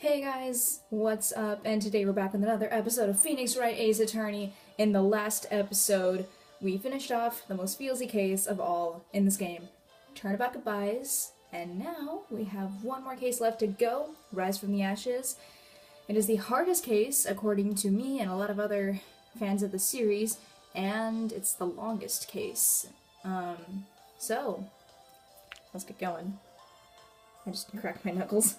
Hey guys, what's up? And today we're back with another episode of Phoenix Wright Ace Attorney. In the last episode, we finished off the most feelsy case of all in this game, Turnabout Goodbyes, and now we have one more case left to go, Rise from the Ashes. It is the hardest case, according to me and a lot of other fans of the series, and it's the longest case. So, let's get going. I just cracked my knuckles.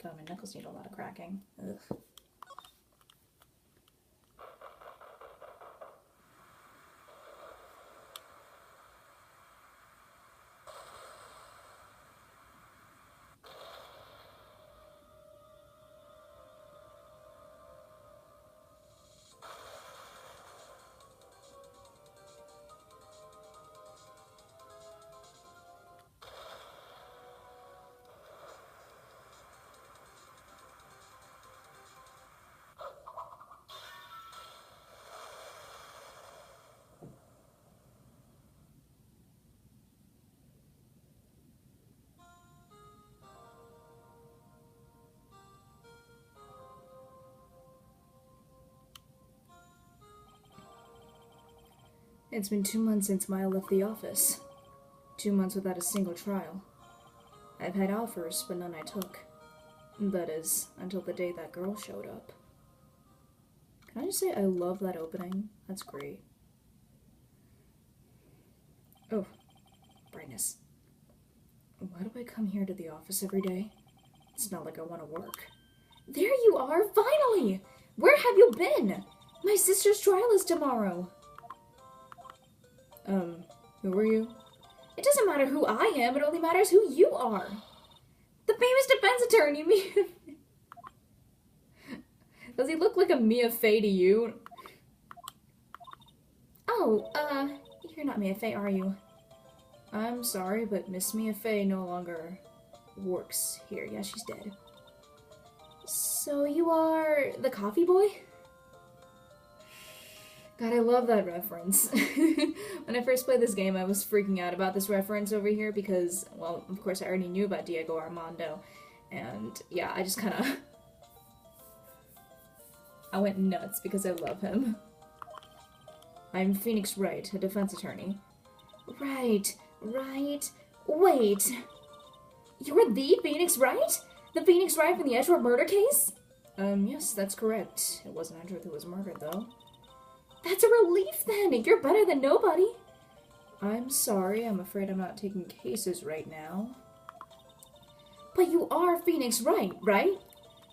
God, my knuckles need a lot of cracking. Ugh. It's been 2 months since Maya left the office. 2 months without a single trial. I've had offers, but none I took. That is, until the day that girl showed up. Can I just say I love that opening? That's great. Oh, brightness. Why do I come here to the office every day? It's not like I want to work. There you are, finally! Where have you been? My sister's trial is tomorrow. Who are you? It doesn't matter who I am, it only matters who you are. The famous defense attorney, Mia. Does he look like a Mia Fey to you? Oh, you're not Mia Fey, are you? I'm sorry, but Miss Mia Fey no longer works here. Yeah, she's dead. So you are the coffee boy? God, I love that reference. When I first played this game, I was freaking out about this reference over here because, well, of course I already knew about Diego Armando. And, yeah, I just kind of... I went nuts because I love him. I'm Phoenix Wright, a defense attorney. Right. Wait. You're the Phoenix Wright? The Phoenix Wright from the Edgeworth murder case? Yes, that's correct. It wasn't Edgeworth who was murdered, though. That's a relief, then! You're better than nobody! I'm sorry, I'm afraid I'm not taking cases right now. But you are Phoenix Wright, right?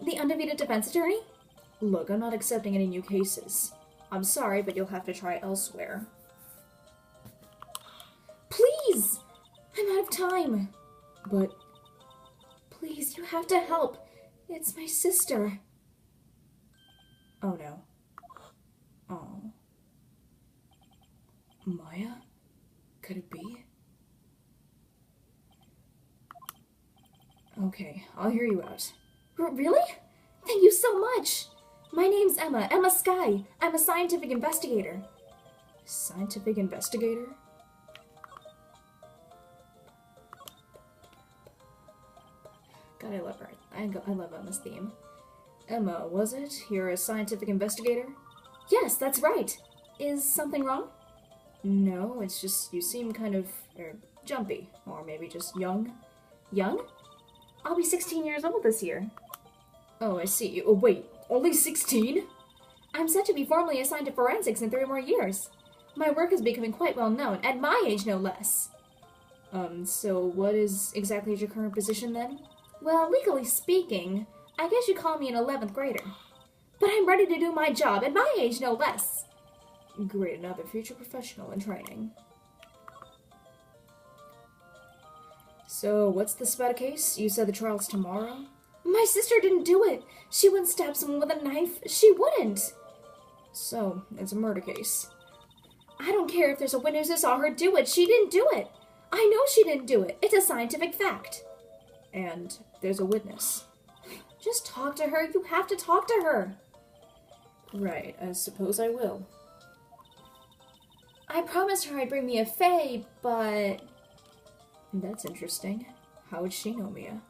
The undefeated defense attorney? Look, I'm not accepting any new cases. I'm sorry, but you'll have to try elsewhere. Please! I'm out of time. But... please, you have to help. It's my sister. Oh, no. Oh. Maya? Could it be? Okay, I'll hear you out. Really? Thank you so much! My name's Emma Skye. I'm a scientific investigator. Scientific investigator? God, I love her. I love Emma's theme. Emma, was it? You're a scientific investigator? Yes, that's right. Is something wrong? No, it's just you seem kind of, jumpy. Or maybe just young. Young? I'll be 16 years old this year. Oh, I see. Oh, wait, only 16? I'm set to be formally assigned to forensics in 3 more years. My work is becoming quite well known, at my age no less. So what is exactly your current position then? Well, legally speaking, I guess you'd call me an 11th grader. But I'm ready to do my job, at my age no less. Great, another future professional in training. So, what's this about a case? You said the trial's tomorrow? My sister didn't do it. She wouldn't stab someone with a knife. She wouldn't. So, it's a murder case. I don't care if there's a witness who saw her do it. She didn't do it. I know she didn't do it. It's a scientific fact. And there's a witness. Just talk to her. You have to talk to her. Right, I suppose I will. I promised her I'd bring Mia Fey, but... That's interesting. How would she know Mia?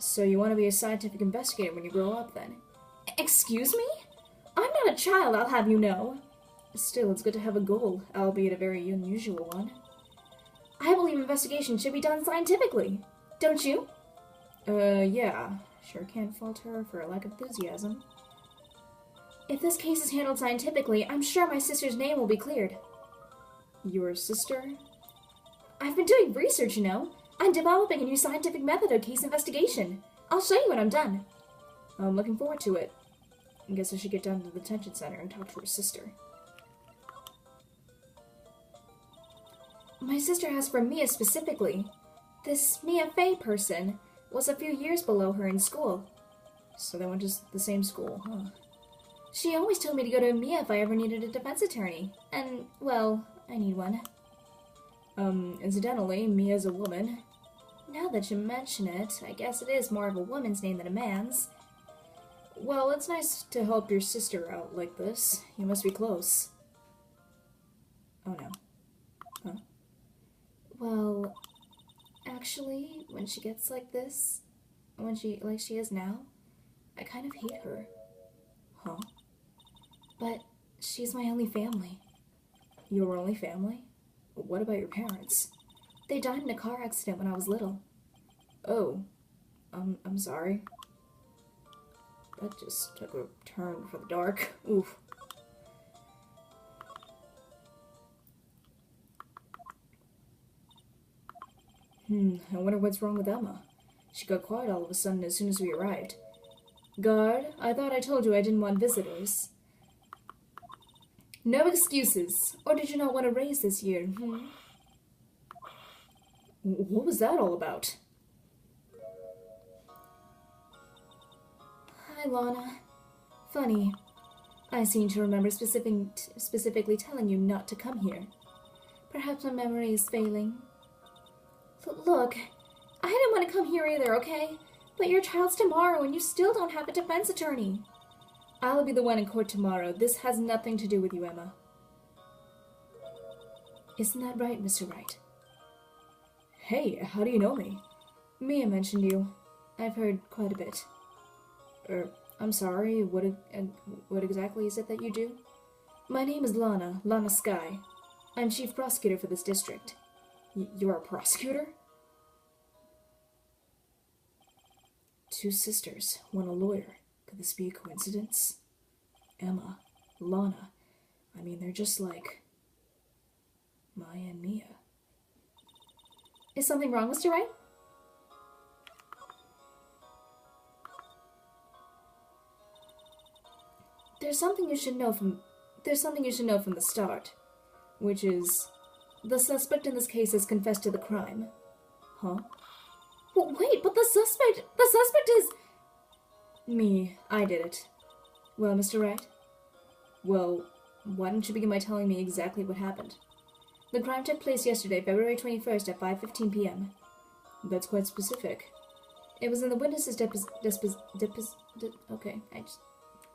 So you want to be a scientific investigator when you grow up, then? Excuse me? I'm not a child, I'll have you know. Still, it's good to have a goal, albeit a very unusual one. I believe investigation should be done scientifically. Don't you? Yeah. Sure can't fault her for a lack of enthusiasm. If this case is handled scientifically, I'm sure my sister's name will be cleared. Your sister? I've been doing research, you know. I'm developing a new scientific method of case investigation. I'll show you when I'm done. I'm looking forward to it. I guess I should get down to the detention center and talk to her sister. My sister asked for Mia specifically. This Mia Fey person was a few years below her in school. So they went to the same school, huh? She always told me to go to Mia if I ever needed a defense attorney. And, well, I need one. Incidentally, Mia's a woman. Now that you mention it, I guess it is more of a woman's name than a man's. Well, it's nice to help your sister out like this. You must be close. Oh no. Huh? Well, actually, when she gets like this, like she is now, I kind of hate her. Huh? But she's my only family. Your only family? What about your parents? They died in a car accident when I was little. Oh. I'm sorry. That just took a turn for the dark. Oof. I wonder what's wrong with Emma. She got quiet all of a sudden as soon as we arrived. Guard, I thought I told you I didn't want visitors. No excuses. Or did you not want to raise this year? What was that all about? Hi, Lana. Funny. I seem to remember specifically telling you not to come here. Perhaps my memory is failing. Look, I didn't want to come here either, okay? But your trial's tomorrow and you still don't have a defense attorney. I'll be the one in court tomorrow. This has nothing to do with you, Emma. Isn't that right, Mr. Wright? Hey, how do you know me? Mia mentioned you. I've heard quite a bit. I'm sorry, what exactly is it that you do? My name is Lana Sky. I'm chief prosecutor for this district. You're a prosecutor? Two sisters, one a lawyer. Could this be a coincidence? Emma, Lana. I mean, they're just like Maya and Mia. Is something wrong, Mr. Wright? There's something you should know from the start, which is the suspect in this case has confessed to the crime. Huh? Well, wait, but the suspect is... Me. I did it. Well, Mr. Wright? Well, why don't you begin by telling me exactly what happened? The crime took place yesterday, February 21st at 5:15 p.m. That's quite specific. It was in the witness's okay,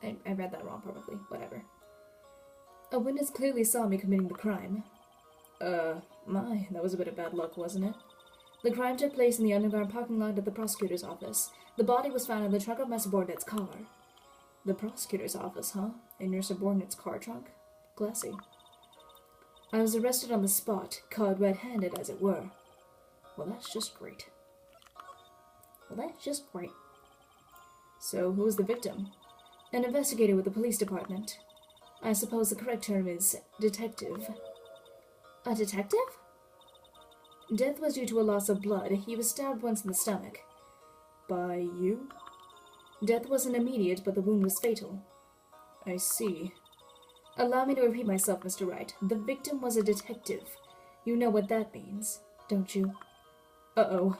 I read that wrong probably. Whatever. A witness clearly saw me committing the crime. That was a bit of bad luck, wasn't it? The crime took place in the underground parking lot at the prosecutor's office. The body was found in the trunk of my subordinate's car. The prosecutor's office, huh? In your subordinate's car trunk? Classy. I was arrested on the spot, caught red-handed, as it were. Well, that's just great. So, who was the victim? An investigator with the police department. I suppose the correct term is detective. A detective? Death was due to a loss of blood. He was stabbed once in the stomach. By you? Death wasn't immediate, but the wound was fatal. I see. Allow me to repeat myself, Mr. Wright. The victim was a detective. You know what that means, don't you? Uh-oh.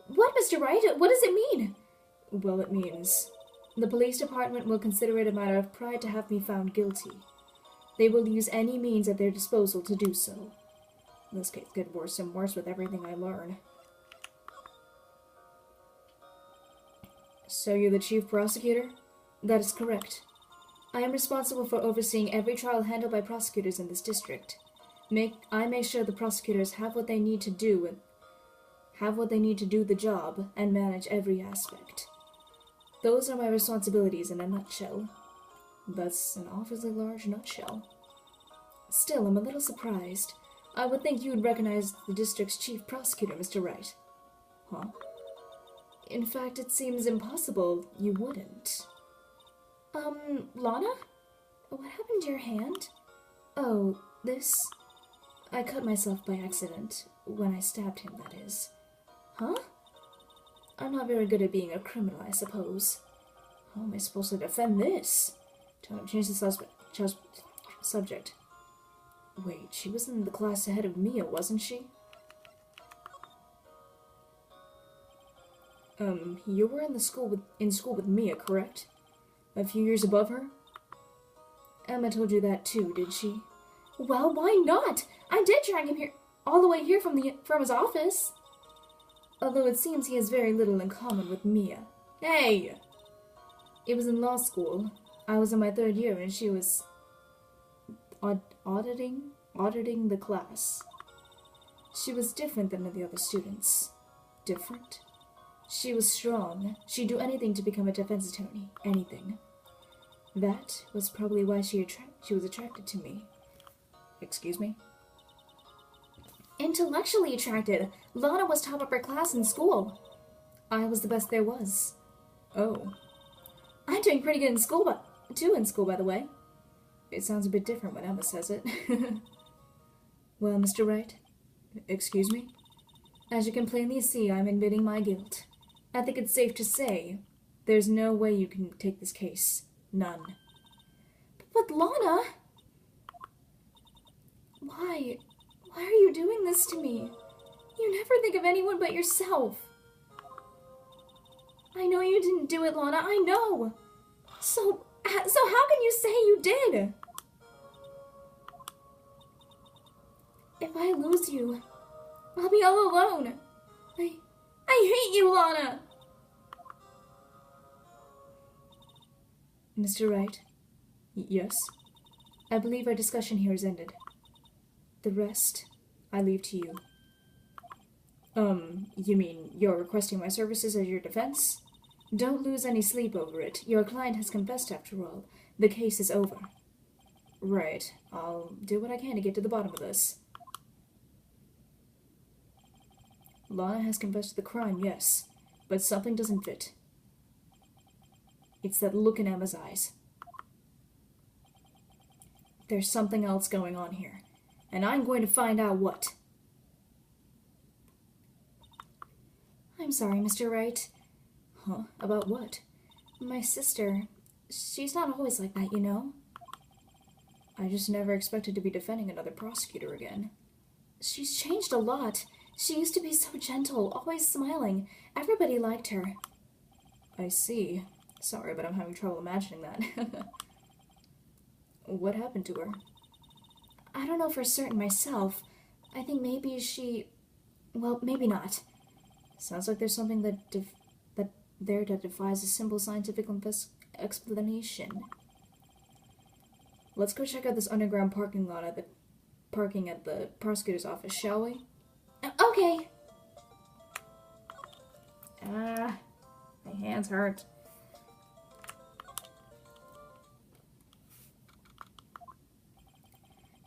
What, Mr. Wright? What does it mean? Well, it means the police department will consider it a matter of pride to have me found guilty. They will use any means at their disposal to do so. This case gets worse and worse with everything I learn. So you're the chief prosecutor? That is correct. I am responsible for overseeing every trial handled by prosecutors in this district. I make sure the prosecutors have what they need to do and have what they need to do the job, and manage every aspect. Those are my responsibilities in a nutshell. That's an awfully large nutshell. Still, I'm a little surprised. I would think you would recognize the district's chief prosecutor, Mr. Wright. Huh? In fact, it seems impossible you wouldn't. Lana? What happened to your hand? Oh, this? I cut myself by accident. When I stabbed him, that is. Huh? I'm not very good at being a criminal, I suppose. How am I supposed to defend this? Time to change the subject. Wait, she was in the class ahead of Mia, wasn't she? You were in school with Mia, correct? A few years above her? Emma told you that too, did she? Well, why not? I did drag him here, all the way here from his office. Although it seems he has very little in common with Mia. Hey! It was in law school. I was in my 3rd year and she was auditing the class. She was different than the other students. Different? She was strong. She'd do anything to become a defense attorney. Anything. That was probably why she was attracted to me. Excuse me? Intellectually attracted. Lana was top of her class in school. I was the best there was. Oh. I'm doing pretty good in school, by the way. It sounds a bit different when Emma says it. Well, Mr. Wright? Excuse me? As you can plainly see, I'm admitting my guilt. I think it's safe to say there's no way you can take this case. None. But Lana! Why? Why are you doing this to me? You never think of anyone but yourself. I know you didn't do it, Lana. I know. So how can you say you did? If I lose you, I'll be all alone. I hate you, Lana. Mr. Wright? Yes? I believe our discussion here is ended. The rest, I leave to you. You mean you're requesting my services as your defense? Don't lose any sleep over it. Your client has confessed after all. The case is over. Right. I'll do what I can to get to the bottom of this. Lana has confessed to the crime, yes. But something doesn't fit. It's that look in Emma's eyes. There's something else going on here. And I'm going to find out what. I'm sorry, Mr. Wright. Huh? About what? My sister. She's not always like that, you know. I just never expected to be defending another prosecutor again. She's changed a lot. She used to be so gentle, always smiling. Everybody liked her. I see. Sorry, but I'm having trouble imagining that. What happened to her? I don't know for certain myself. I think maybe she... Well, maybe not. Sounds like there's something that defies a simple scientific explanation. Let's go check out this underground parking lot at the prosecutor's office, shall we? Okay. My hands hurt.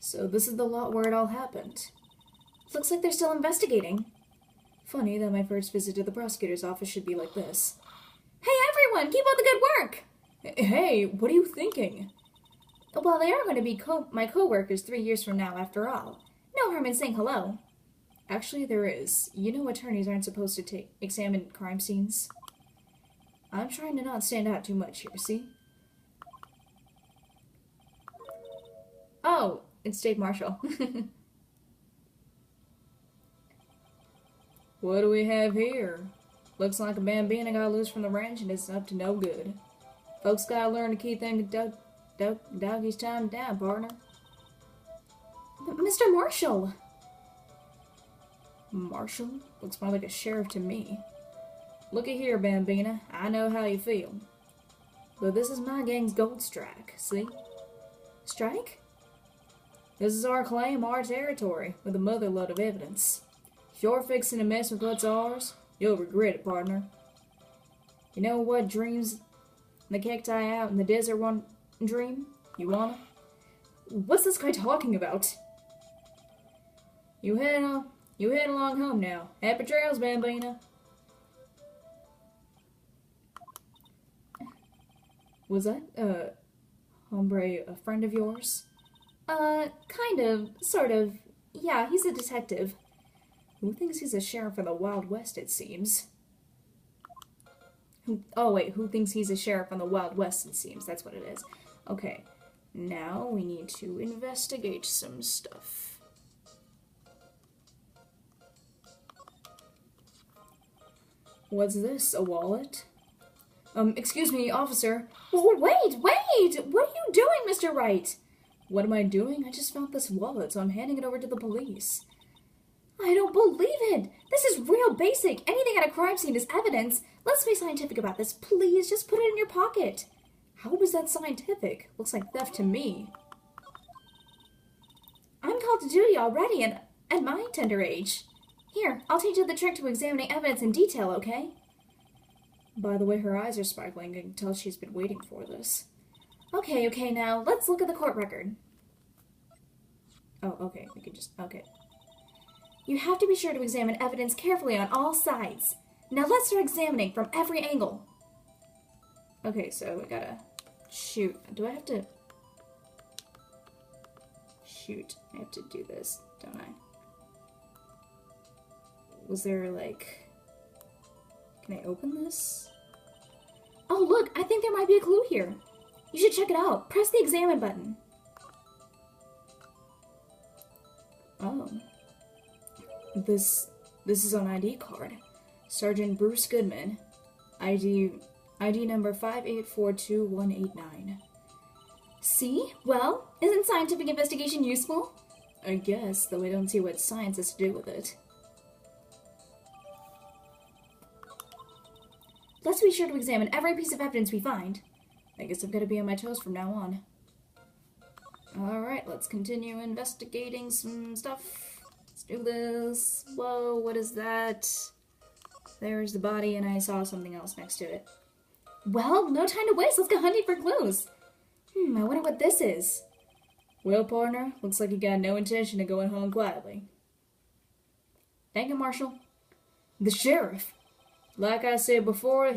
So this is the lot where it all happened. Looks like they're still investigating. Funny that my first visit to the prosecutor's office should be like this. Hey everyone, keep up the good work! Hey, what are you thinking? Well, they are going to be my co-workers 3 years from now, after all. No harm in saying hello. Actually, there is. You know attorneys aren't supposed to examine crime scenes. I'm trying to not stand out too much here, see? Oh, it's State Marshal. What do we have here? Looks like a bambina got loose from the ranch and it's up to no good. Folks gotta learn to keep them doggies time down, partner. But Mr. Marshall! Marshall? Looks more like a sheriff to me. Looky here, bambina. I know how you feel. But this is my gang's gold strike, see? Strike? This is our claim, our territory, with a motherload of evidence. If you're fixing to mess with what's ours, you'll regret it, partner. You know what dreams the cacti out in the desert one dream? You wanna? What's this guy talking about? You head along home now. Happy trails, Bambina. Was that, hombre a friend of yours? Kind of, sort of. Yeah, he's a detective. Who thinks he's a sheriff of the Wild West, it seems? Who thinks he's a sheriff on the Wild West, it seems. That's what it is. Okay, now we need to investigate some stuff. What's this, a wallet? Excuse me, officer. Oh, wait! What are you doing, Mr. Wright? What am I doing? I just found this wallet, so I'm handing it over to the police. I don't believe it! This is real basic. Anything at a crime scene is evidence. Let's be scientific about this. Please, just put it in your pocket. How was that scientific? Looks like theft to me. I'm called to duty already at my tender age. Here, I'll teach you the trick to examining evidence in detail, okay? By the way, her eyes are sparkling. I can tell she's been waiting for this. Okay, now, let's look at the court record. Oh, okay, we can just, okay. You have to be sure to examine evidence carefully on all sides. Now let's start examining from every angle. Okay, so we gotta shoot. Do I have to... Shoot, I have to do this, don't I? Was there, like... Can I open this? Oh, look! I think there might be a clue here. You should check it out. Press the examine button. Oh. This is an ID card. Sergeant Bruce Goodman. ID number 5842189. See? Well, isn't scientific investigation useful? I guess, though I don't see what science has to do with it. Let's be sure to examine every piece of evidence we find. I guess I've got to be on my toes from now on. Alright, let's continue investigating some stuff. Let's do this. Whoa, what is that? There's the body, and I saw something else next to it. Well, no time to waste. Let's go hunting for clues. I wonder what this is. Well, partner, looks like you got no intention of going home quietly. Thank you, Marshal. The sheriff. Like I said before,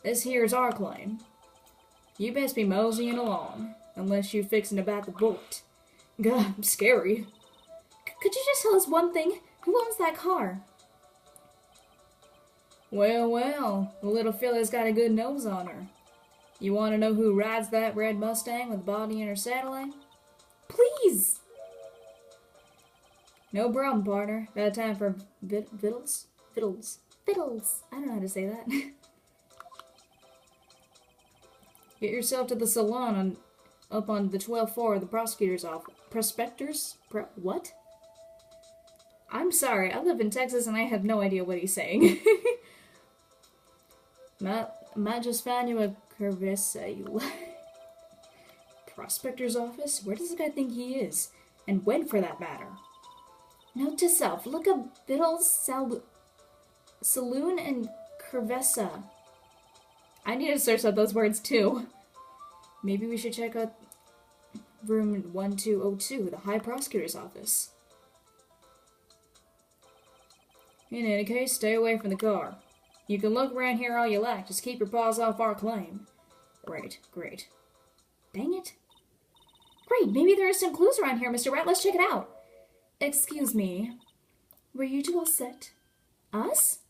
this here's our claim. You best be moseying along, unless you're fixing to bite the bullet. God, scary. Could you just tell us one thing? Who owns that car? Well, the little fella's got a good nose on her. You want to know who rides that red Mustang with the body in her saddle? Please! No problem, partner. Got time for vittles? Fiddles. I don't know how to say that. Get yourself to the salon up on the 12th floor of the prosecutor's office. Prospectors? What? I'm sorry, I live in Texas and I have no idea what he's saying. Might just find you a cerveza, you Prospector's office? Where does this guy think he is? And when, for that matter? Note to self, look up Biddle's Saloon and Cerveza. I need to search up those words too. Maybe we should check out room 1202, the High Prosecutor's office. In any case, stay away from the car. You can look around here all you like, just keep your paws off our claim. Great. Dang it. Great, maybe there are some clues around here, Mr. Wright. Let's check it out. Excuse me. Were you two all set? Us?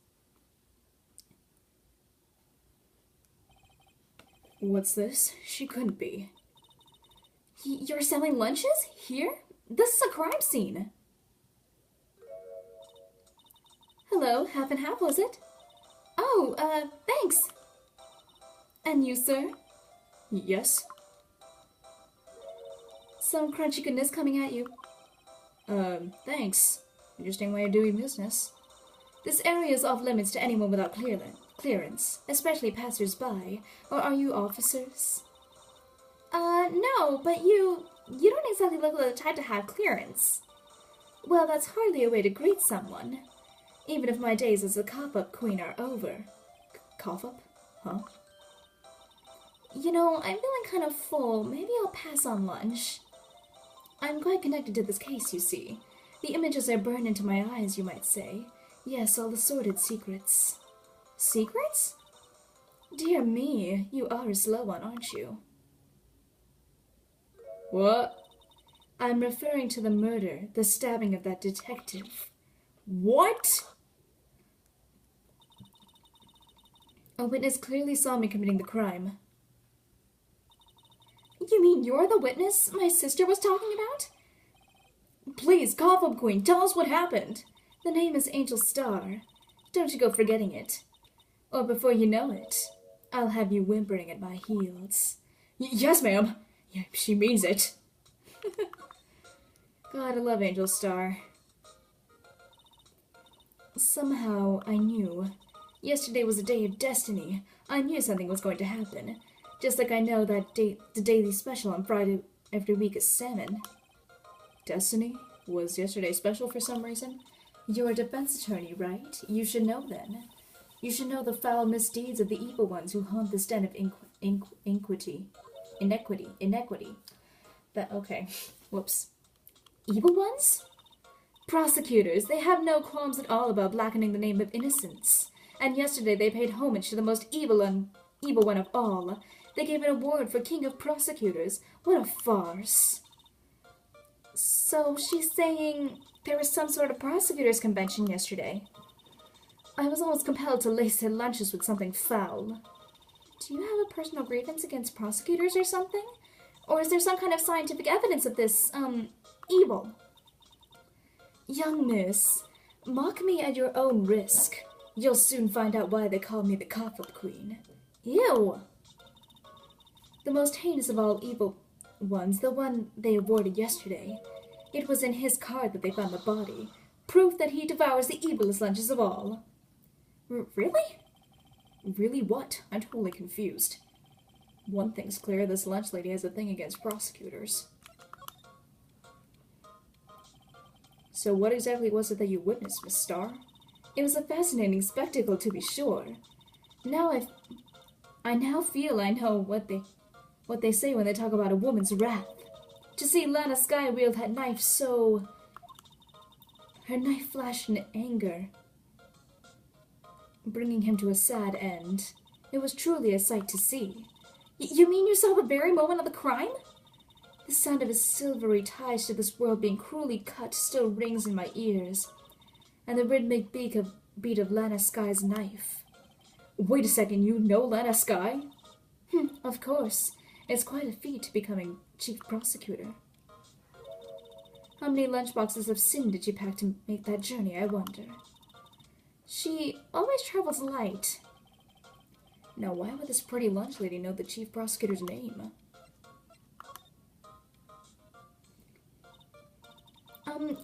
What's this? She couldn't be. You're selling lunches? Here? This is a crime scene. Hello, half and half, was it? Oh, thanks. And you, sir? Yes. Some crunchy goodness coming at you. Thanks. Interesting way of doing business. This area is off limits to anyone without clearance, especially passers-by. Or are you officers? No, but you don't exactly look like the type to have clearance. Well, that's hardly a way to greet someone. Even if my days as a cop-up queen are over. Cough-up? Huh? You know, I'm feeling kind of full. Maybe I'll pass on lunch. I'm quite connected to this case, you see. The images are burned into my eyes, you might say. Yes, all the sordid secrets. Secrets? Dear me, you are a slow one, aren't you? What? I'm referring to the murder, the stabbing of that detective. What? A witness clearly saw me committing the crime. You mean you're the witness my sister was talking about? Please, Cough-Up Queen, tell us what happened. The name is Angel Star. Don't you go forgetting it. Or before you know it, I'll have you whimpering at my heels. Yes, ma'am. Yeah, she means it. God, I love Angel Star. Somehow, I knew. Yesterday was a day of destiny. I knew something was going to happen. Just like I know that the daily special on Friday every week is salmon. Destiny? Was yesterday special for some reason? You're a defense attorney, right? You should know then. You should know the foul misdeeds of the evil ones who haunt this den of inequity. Okay. Whoops. Evil ones? Prosecutors. They have no qualms at all about blackening the name of innocence. And yesterday they paid homage to the most evil one of all. They gave an award for King of Prosecutors. What a farce. So she's saying there was some sort of prosecutors' convention yesterday. I was almost compelled to lace their lunches with something foul. Do you have a personal grievance against prosecutors or something? Or is there some kind of scientific evidence of this, evil? Young miss, mock me at your own risk. You'll soon find out why they call me the Cough-Up Queen. Ew! The most heinous of all evil ones, the one they awarded yesterday. It was in his card that they found the body. Proof that he devours the evilest lunches of all. Really? Really what? I'm totally confused. One thing's clear, this lunch lady has a thing against prosecutors. So what exactly was it that you witnessed, Miss Starr? It was a fascinating spectacle, to be sure. I now feel I know what they say when they talk about a woman's wrath. To see Lana Skye wield that knife so... Her knife flashed in anger, bringing him to a sad end. It was truly a sight to see. You mean you saw the very moment of the crime? The sound of his silvery ties to this world being cruelly cut still rings in my ears, and the rhythmic beat of Lana Skye's knife. Wait a second, you know Lana Skye? Of course. It's quite a feat to becoming chief prosecutor. How many lunchboxes of sin did she pack to make that journey, I wonder? She always travels light. Now, why would this pretty lunch lady know the chief prosecutor's name?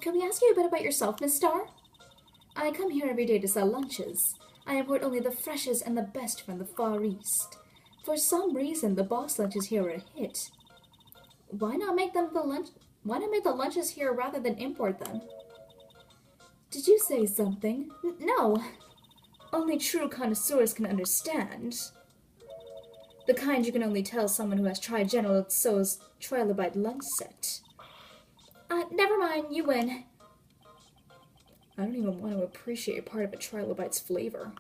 Can we ask you a bit about yourself, Miss Starr? I come here every day to sell lunches. I import only the freshest and the best from the Far East. For some reason, the boss lunches here are a hit. Why not make the lunches here rather than import them? Did you say something? No. Only true connoisseurs can understand. The kind you can only tell someone who has tried General Tso's trilobite lunch set. Never mind, you win. I don't even want to appreciate part of a trilobite's flavor.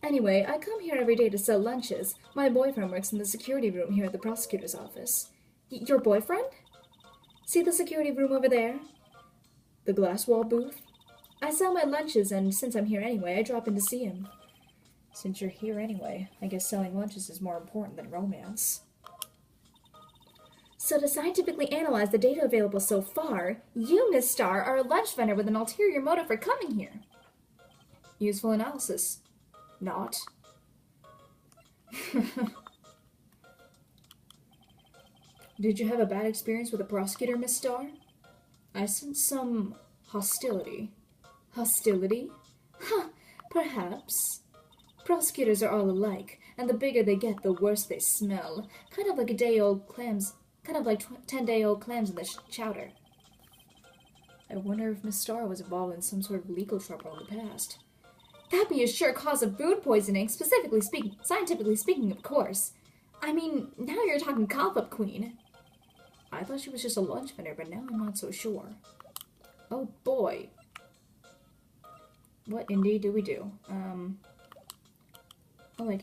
Anyway, I come here every day to sell lunches. My boyfriend works in the security room here at the prosecutor's office. Your boyfriend? See the security room over there? The glass wall booth? I sell my lunches, and since I'm here anyway, I drop in to see him. Since you're here anyway, I guess selling lunches is more important than romance. So to scientifically analyze the data available so far, you, Miss Starr, are a lunch vendor with an ulterior motive for coming here. Useful analysis. Not. Did you have a bad experience with a prosecutor, Miss Starr? I sense some hostility. Hostility? Huh, perhaps. Prosecutors are all alike, and the bigger they get, the worse they smell. Kind of like 10-day-old clams in the chowder. I wonder if Miss Star was involved in some sort of legal trouble in the past. That'd be a sure cause of food poisoning, scientifically speaking, of course. I mean, now you're talking cop-up queen. I thought she was just a lunch vendor, but now I'm not so sure. Oh boy. What indeed do we do? Oh wait,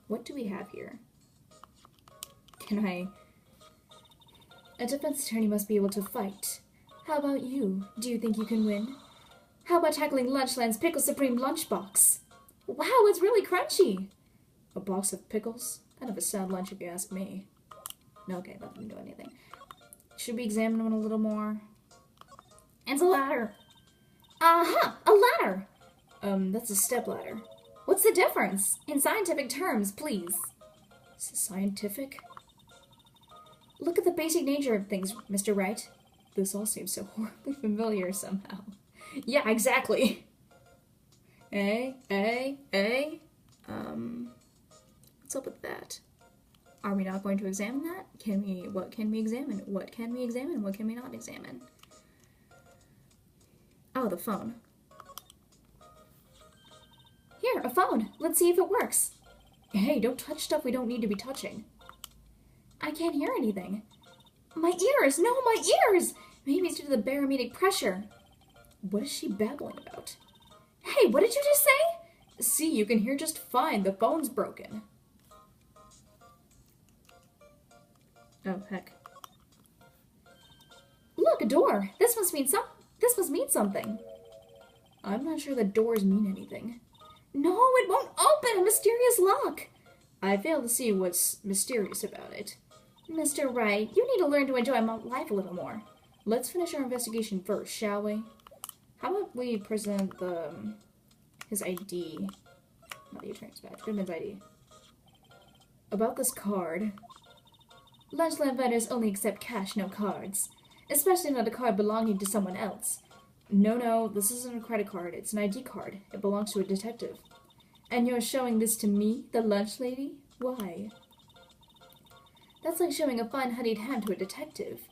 what do we have here? A defense attorney must be able to fight. How about you? Do you think you can win? How about tackling Lunchland's Pickle Supreme lunchbox? Wow, it's really crunchy! A box of pickles? Kind of a sad lunch if you ask me. No, okay, that didn't do anything. Should we examine one a little more? It's a ladder! Aha! A ladder! That's a step ladder. What's the difference? In scientific terms, please. Is it scientific? Look at the basic nature of things, Mr. Wright. This all seems so horribly familiar somehow. Yeah, exactly. What's up with that? Are we not going to examine that? What can we examine? What can we examine? What can we not examine? Oh, the phone. Here, a phone. Let's see if it works. Hey, don't touch stuff we don't need to be touching. I can't hear anything. My ears! No, my ears! Maybe it's due to the barometric pressure. What is she babbling about? Hey, what did you just say? See, you can hear just fine. The phone's broken. Oh, heck. Look, a door. This must mean something. I'm not sure the doors mean anything. No, it won't open! A mysterious lock! I fail to see what's mysterious about it. Mr. Wright, you need to learn to enjoy my life a little more. Let's finish our investigation first, shall we? How about we present his ID? Not the attorney's badge, Goodman's ID. About this card. Lunchland vendors only accept cash, no cards. Especially not a card belonging to someone else. No, this isn't a credit card, it's an ID card. It belongs to a detective. And you're showing this to me, the lunch lady? Why? That's like showing a fine honeyed ham to a detective.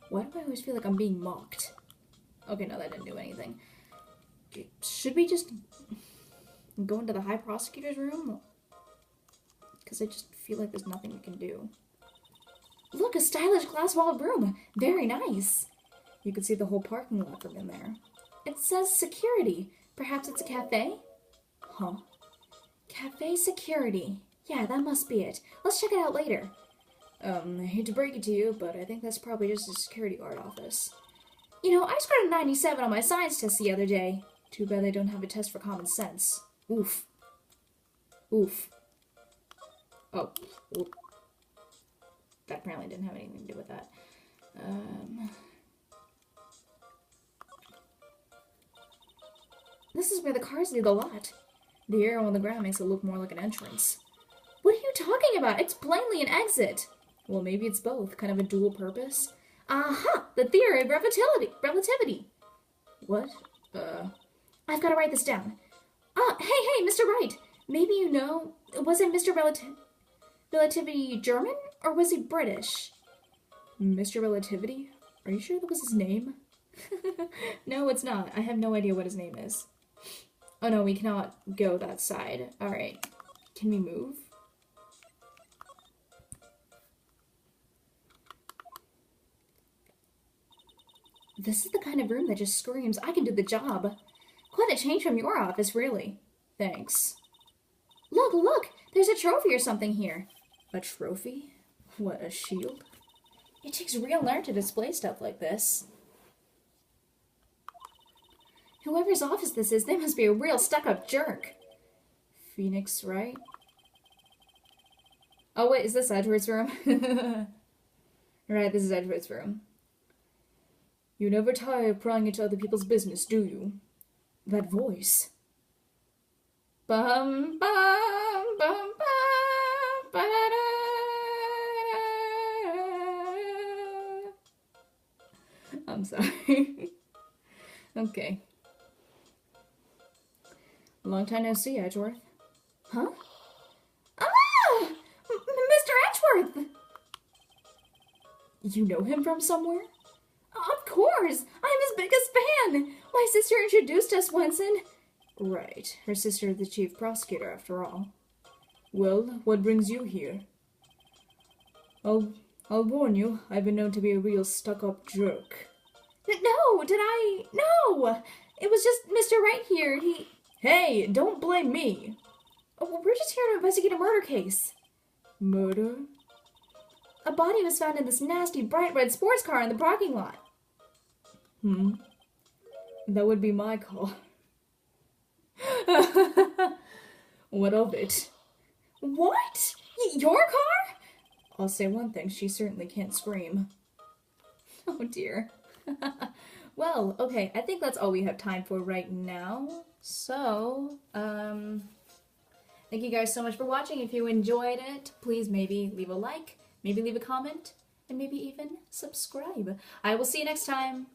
Why do I always feel like I'm being mocked? Okay, no, that didn't do anything. Should we just go into the high prosecutor's room? Because I just feel like there's nothing we can do. Look, a stylish glass-walled room. Very nice. You can see the whole parking lot from in there. It says security. Perhaps it's a cafe? Huh. Cafe security. Yeah, that must be it. Let's check it out later. I hate to break it to you, but I think that's probably just a security guard office. You know, I scored a 97 on my science test the other day. Too bad they don't have a test for common sense. Oof. Oof. Oh. Oof. That apparently didn't have anything to do with that. This is where the cars leave the lot. The arrow on the ground makes it look more like an entrance. What are you talking about? It's plainly an exit. Well, maybe it's both. Kind of a dual purpose. Aha! The theory of relativity. What? I've got to write this down. Hey, Mr. Wright. Maybe you know, wasn't Mr. Relativity German? Or was he British? Mr. Relativity? Are you sure that was his name? No, it's not. I have no idea what his name is. Oh no, we cannot go that side. Alright. Can we move? This is the kind of room that just screams, I can do the job. Quite a change from your office, really. Thanks. Look! There's a trophy or something here. A trophy? What, a shield? It takes real nerve to display stuff like this. Whoever's office this is, they must be a real stuck-up jerk. Phoenix, right? Oh wait, is this Edward's room? Right, this is Edward's room. You never tire of prying into other people's business, do you? That voice. Bum, bum, bum, bum, ba-da-da. I'm sorry. Okay. Long time no see, Edgeworth. Huh? Ah! Mr. Edgeworth! You know him from somewhere? Of course! I'm his biggest fan! My sister introduced us once and... Right. Her sister is the chief prosecutor, after all. Well, what brings you here? I'll warn you, I've been known to be a real stuck-up jerk. No, did I? No! It was just Mr. Wright here, he... Hey, don't blame me! Oh, we're just here to investigate a murder case. Murder? A body was found in this nasty bright red sports car in the parking lot. That would be my call. What of it? What? Your car? I'll say one thing, she certainly can't scream. Oh dear. Well, okay, I think that's all we have time for right now. So, thank you guys so much for watching. If you enjoyed it, please maybe leave a like, maybe leave a comment, and maybe even subscribe. I will see you next time.